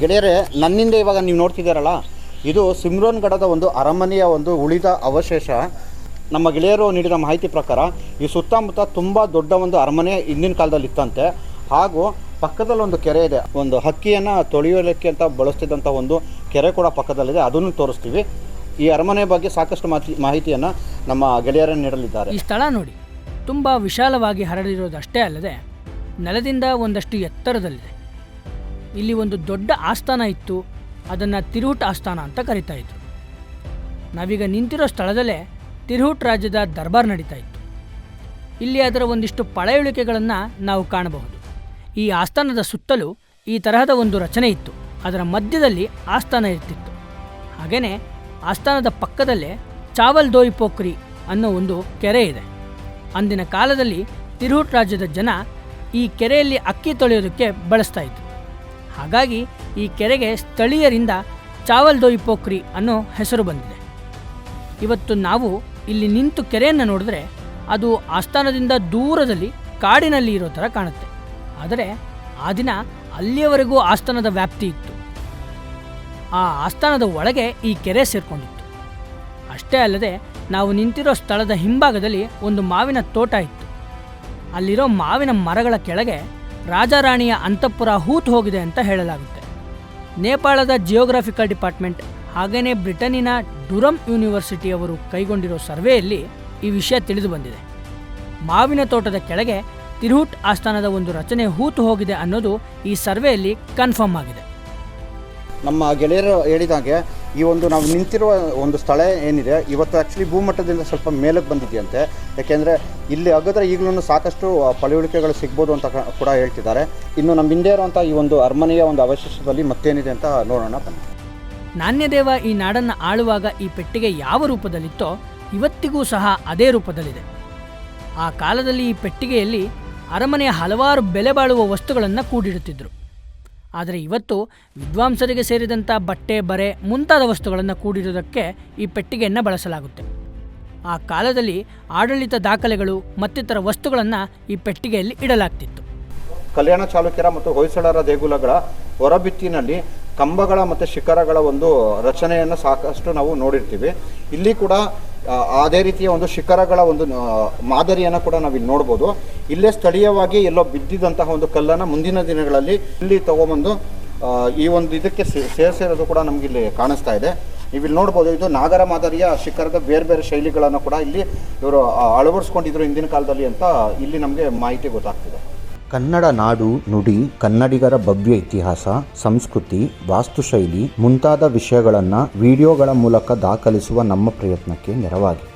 ಗೆಳೆಯರೆ, ನನ್ನಿಂದ ಇವಾಗ ನೀವು ನೋಡ್ತಿದ್ದೀರಲ್ಲ, ಇದು ಸಿಮ್ರನ್ಗಢದ ಒಂದು ಅರಮನೆಯ ಒಂದು ಉಳಿದ ಅವಶೇಷ. ನಮ್ಮ ಗೆಳೆಯರು ನೀಡಿದ ಮಾಹಿತಿ ಪ್ರಕಾರ ಈ ಸುತ್ತಮುತ್ತ ತುಂಬ ದೊಡ್ಡ ಒಂದು ಅರಮನೆ ಹಿಂದಿನ ಕಾಲದಲ್ಲಿ ಇತ್ತಂತೆ. ಹಾಗೂ ಪಕ್ಕದಲ್ಲಿ ಒಂದು ಕೆರೆ ಇದೆ, ಒಂದು ಹಕ್ಕಿಯನ್ನು ತೊಳೆಯೋಲಿಕ್ಕೆ ಅಂತ ಬಳಸ್ತಿದ್ದಂಥ ಒಂದು ಕೆರೆ ಕೂಡ ಪಕ್ಕದಲ್ಲಿದೆ, ಅದನ್ನು ತೋರಿಸ್ತೀವಿ. ಈ ಅರಮನೆ ಬಗ್ಗೆ ಸಾಕಷ್ಟು ಮಾಹಿತಿಯನ್ನು ನಮ್ಮ ಗೆಳೆಯರನ್ನು ನೀಡಲಿದ್ದಾರೆ. ಈ ಸ್ಥಳ ನೋಡಿ, ತುಂಬ ವಿಶಾಲವಾಗಿ ಹರಡಿರೋದಷ್ಟೇ ಅಲ್ಲದೆ ನೆಲದಿಂದ ಒಂದಷ್ಟು ಎತ್ತರದಲ್ಲಿದೆ. ಇಲ್ಲಿ ಒಂದು ದೊಡ್ಡ ಆಸ್ಥಾನ ಇತ್ತು, ಅದನ್ನು ತಿರುಹುಟ್ ಆಸ್ಥಾನ ಅಂತ ಕರೀತಾ ಇದ್ರು. ನಾವೀಗ ನಿಂತಿರೋ ಸ್ಥಳದಲ್ಲೇ ತಿರುಹುಟ್ ರಾಜ್ಯದ ದರ್ಬಾರ್ ನಡೀತಾ ಇತ್ತು. ಇಲ್ಲಿ ಅದರ ಒಂದಿಷ್ಟು ಪಳೆಯುಳಿಕೆಗಳನ್ನು ನಾವು ಕಾಣಬಹುದು. ಈ ಆಸ್ಥಾನದ ಸುತ್ತಲೂ ಈ ತರಹದ ಒಂದು ರಚನೆ ಇತ್ತು, ಅದರ ಮಧ್ಯದಲ್ಲಿ ಆಸ್ಥಾನ ಇರ್ತಿತ್ತು. ಹಾಗೆಯೇ ಆಸ್ಥಾನದ ಪಕ್ಕದಲ್ಲೇ ಚಾವಲ್ ದೋಯ್ ಪೋಖ್ರಿ ಅನ್ನೋ ಒಂದು ಕೆರೆ ಇದೆ. ಅಂದಿನ ಕಾಲದಲ್ಲಿ ತಿರುಹುಟ್ ರಾಜ್ಯದ ಜನ ಈ ಕೆರೆಯಲ್ಲಿ ಅಕ್ಕಿ ತೊಳೆಯೋದಕ್ಕೆ ಬಳಸ್ತಾ ಇದ್ರು. ಹಾಗಾಗಿ ಈ ಕೆರೆಗೆ ಸ್ಥಳೀಯರಿಂದ ಚಾವಲ್ ದೋಯ್ ಪೋಖ್ರಿ ಅನ್ನೋ ಹೆಸರು ಬಂದಿದೆ. ಇವತ್ತು ನಾವು ಇಲ್ಲಿ ನಿಂತು ಕೆರೆಯನ್ನು ನೋಡಿದ್ರೆ ಅದು ಆಸ್ಥಾನದಿಂದ ದೂರದಲ್ಲಿ ಕಾಡಿನಲ್ಲಿ ಇರೋ ಥರ ಕಾಣುತ್ತೆ. ಆದರೆ ಆ ದಿನ ಅಲ್ಲಿಯವರೆಗೂ ಆಸ್ಥಾನದ ವ್ಯಾಪ್ತಿ ಇತ್ತು. ಆ ಆಸ್ಥಾನದ ಒಳಗೆ ಈ ಕೆರೆ ಸೇರಿಕೊಂಡಿತ್ತು. ಅಷ್ಟೇ ಅಲ್ಲದೆ ನಾವು ನಿಂತಿರೋ ಸ್ಥಳದ ಹಿಂಭಾಗದಲ್ಲಿ ಒಂದು ಮಾವಿನ ತೋಟ ಇತ್ತು. ಅಲ್ಲಿರೋ ಮಾವಿನ ಮರಗಳ ಕೆಳಗೆ ರಾಜಾರಾಣಿಯ ಅಂತಃಪುರ ಹೂತು ಹೋಗಿದೆ ಅಂತ ಹೇಳಲಾಗುತ್ತೆ. ನೇಪಾಳದ ಜಿಯೋಗ್ರಾಫಿಕಲ್ ಡಿಪಾರ್ಟ್ಮೆಂಟ್ ಹಾಗೆಯೇ ಬ್ರಿಟನ್ನಿನ ಡುರಮ್ ಯೂನಿವರ್ಸಿಟಿಯವರು ಕೈಗೊಂಡಿರೋ ಸರ್ವೆಯಲ್ಲಿ ಈ ವಿಷಯ ತಿಳಿದು ಬಂದಿದೆ. ಮಾವಿನ ತೋಟದ ಕೆಳಗೆ ತಿರುಹುಟ್ ಆಸ್ಥಾನದ ಒಂದು ರಚನೆ ಹೂತು ಹೋಗಿದೆ ಅನ್ನೋದು ಈ ಸರ್ವೆಯಲ್ಲಿ ಕನ್ಫರ್ಮ್ ಆಗಿದೆ. ನಮ್ಮ ಗೆಳೆಯರು ಹೇಳಿದಾಗೆ ಈ ಒಂದು ನಾವು ನಿಂತಿರುವ ಒಂದು ಸ್ಥಳ ಏನಿದೆ, ಇವತ್ತು ಆ್ಯಕ್ಚುಲಿ ಭೂಮಟ್ಟದಿಂದ ಸ್ವಲ್ಪ ಮೇಲಕ್ಕೆ ಬಂದಿದೆಯಂತೆ. ಯಾಕೆಂದರೆ ಇಲ್ಲಿ ಅಗದ್ರೆ ಈಗಲೂ ಸಾಕಷ್ಟು ಪಳೆಯುಳಿಕೆಗಳು ಸಿಗ್ಬೋದು ಅಂತ ಕೂಡ ಹೇಳ್ತಿದ್ದಾರೆ. ಇನ್ನು ನಮ್ಮ ಹಿಂದೆ ಇರುವಂಥ ಈ ಒಂದು ಅರಮನೆಯ ಒಂದು ಅವಶೇಷದಲ್ಲಿ ಮತ್ತೇನಿದೆ ಅಂತ ನೋಡೋಣ ಬನ್ನಿ. ನಾಣ್ಯದೇವ ಈ ನಾಡನ್ನು ಆಳುವಾಗ ಈ ಪೆಟ್ಟಿಗೆ ಯಾವ ರೂಪದಲ್ಲಿತ್ತೋ ಇವತ್ತಿಗೂ ಸಹ ಅದೇ ರೂಪದಲ್ಲಿದೆ. ಆ ಕಾಲದಲ್ಲಿ ಈ ಪೆಟ್ಟಿಗೆಯಲ್ಲಿ ಅರಮನೆಯ ಹಲವಾರು ಬೆಲೆ ಬಾಳುವ ವಸ್ತುಗಳನ್ನು ಕೂಡಿಡುತ್ತಿದ್ದರು. ಆದರೆ ಇವತ್ತು ವಿದ್ವಾಂಸರಿಗೆ ಸೇರಿದಂಥ ಬಟ್ಟೆ, ಬರೆ ಮುಂತಾದ ವಸ್ತುಗಳನ್ನು ಕೂಡಿಡುವುದಕ್ಕೆ ಈ ಪೆಟ್ಟಿಗೆಯನ್ನು ಬಳಸಲಾಗುತ್ತೆ. ಆ ಕಾಲದಲ್ಲಿ ಆಡಳಿತ ದಾಖಲೆಗಳು ಮತ್ತಿತರ ವಸ್ತುಗಳನ್ನು ಈ ಪೆಟ್ಟಿಗೆಯಲ್ಲಿ ಇಡಲಾಗ್ತಿತ್ತು. ಕಲ್ಯಾಣ ಚಾಲುಕ್ಯರ ಮತ್ತು ಹೊಯ್ಸಳರ ದೇಗುಲಗಳ ಹೊರಭಿತ್ತಿನಲ್ಲಿ ಕಂಬಗಳ ಮತ್ತು ಶಿಖರಗಳ ಒಂದು ರಚನೆಯನ್ನು ಸಾಕಷ್ಟು ನಾವು ನೋಡಿರ್ತೀವಿ. ಇಲ್ಲಿ ಕೂಡ ಅದೇ ರೀತಿಯ ಒಂದು ಶಿಖರಗಳ ಒಂದು ಮಾದರಿಯನ್ನು ಕೂಡ ನಾವಿಲ್ಲಿ ನೋಡ್ಬೋದು. ಇಲ್ಲೇ ಸ್ಥಳೀಯವಾಗಿ ಎಲ್ಲೋ ಬಿದ್ದಿದ್ದಂತಹ ಒಂದು ಕಲ್ಲನ್ನು ಮುಂದಿನ ದಿನಗಳಲ್ಲಿ ಇಲ್ಲಿ ತಗೊಂಬಂದು ಈ ಒಂದು ಇದಕ್ಕೆ ಸೇರಿಸಿರೋದು ಕೂಡ ನಮಗಿಲ್ಲಿ ಕಾಣಿಸ್ತಾ ಇದೆ. ನೀವಿಲ್ಲಿ ನೋಡ್ಬೋದು, ಇದು ನಾಗರ ಮಾದರಿಯ ಶಿಖರದ ಬೇರೆ ಬೇರೆ ಶೈಲಿಗಳನ್ನು ಕೂಡ ಇಲ್ಲಿ ಇವರು ಅಳವಡಿಸ್ಕೊಂಡಿದ್ರು ಹಿಂದಿನ ಕಾಲದಲ್ಲಿ ಅಂತ ಇಲ್ಲಿ ನಮಗೆ ಮಾಹಿತಿ ಗೊತ್ತಾಗ್ತಿದೆ. ಕನ್ನಡ ನಾಡು, ನುಡಿ, ಕನ್ನಡಿಗರ ಭವ್ಯ ಇತಿಹಾಸ, ಸಂಸ್ಕೃತಿ, ವಾಸ್ತುಶೈಲಿ ಮುಂತಾದ ವಿಷಯಗಳನ್ನು ವಿಡಿಯೋಗಳ ಮೂಲಕ ದಾಖಲಿಸುವ ನಮ್ಮ ಪ್ರಯತ್ನಕ್ಕೆ ನೆರವಾಗಿ